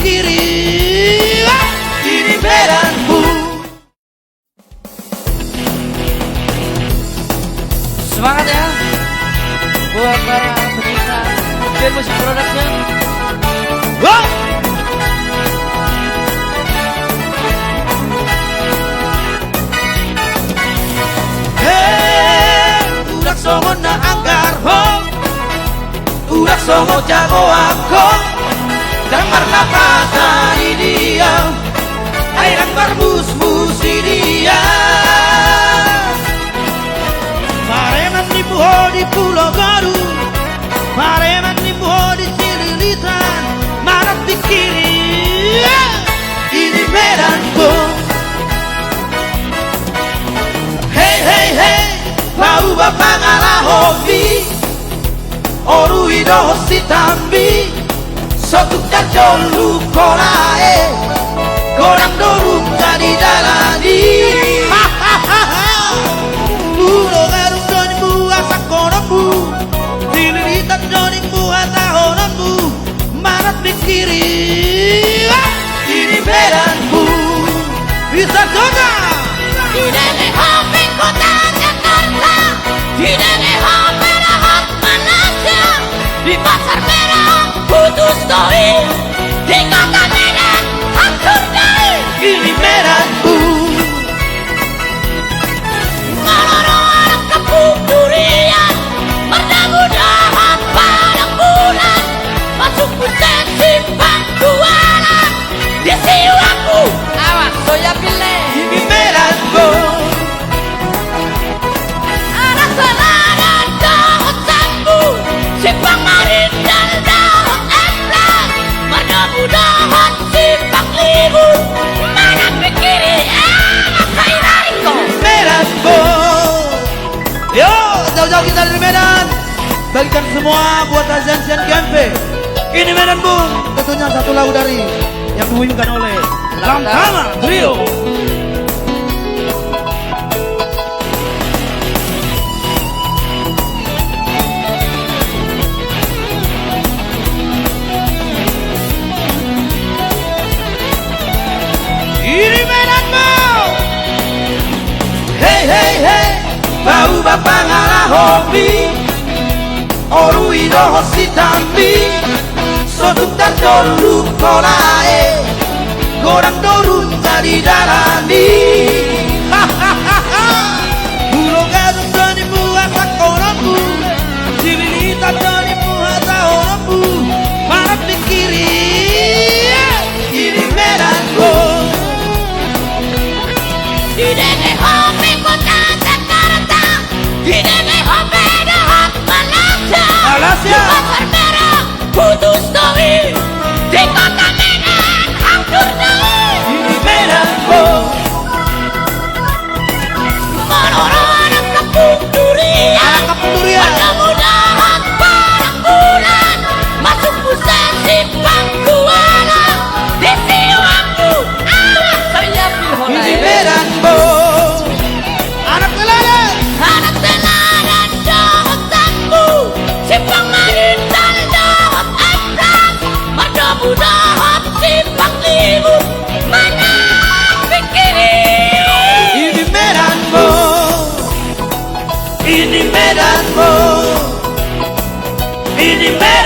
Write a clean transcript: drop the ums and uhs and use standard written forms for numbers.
pikirin, ini medanku. Semangat ya buat para pecinta Gen Musik Production. Wow. Udak songo na anggar ho, udak songo jago aku, jamar kata di dia, airang berbus-bus di dia. Mareman di buho di Pulau Garu, mareman di buho di Cililitan, marat di kiri, ini medanku. Hey hey hey, bau bapak ngalah hobi, oru idoh si tambi, sotu kacolu kolae, korang dorung jadi jalani. Pulau Garu doni buah sakonomu, Cililitan doni buah tahonomu, marat di kiri, ini medanku. Bisa coba. Tidak lehopi kota Jakarta, tidak lehopi rahat Malaysia, di pasar merah putus doi, di kota Medan hancur doi. Ini medanku. Maloro anak kampung durian, mudah-mudahan pada bulan masuk pusat simpang Kuala. Di siu aku, Awas soya pilih. Ini medanku. anak seladan daun sambu, simpang marin dan daun emplang, mudah-mudahan simpang libur. Mana pikiri anak kairariko. Medanku. Yo, jauh-jauh kita dari Medan. Bagikan semua buat Azan Gempe. Ini Medan Bung. Tentunya satu lagu dari yang diwujudkan oleh Lamtama Trio. Ini Medan Bung. Hey hey hey, bau bapak ngalah hobi, oru idoh si tambi, sotu kacolu kolae, korang dorun jadi jalani. Pulau Gadung doni buah sakonomu, Cililitan doni buah tahonomu, marat di kiri, ini medanku. Tidak lehopi kota Jakarta, tidak lehopi dahat Malaysia, Malaysia. di pasar merah putus doi, di kota Medan hancur doi. Ini medanku. Maloro anak kampung durian, Anak kampung durian. mudah-mudahan pada bulan masuk pusat simpang Kuala. Di siu aku, anak Saya pilih Ini medanku. Anak teladan. anak teladan daun sambu, simpang marin dan daun emplang, mudah-mudahan simpang libur. Mana pikiri. Ini medanku. Ini medanku. Ini medanku.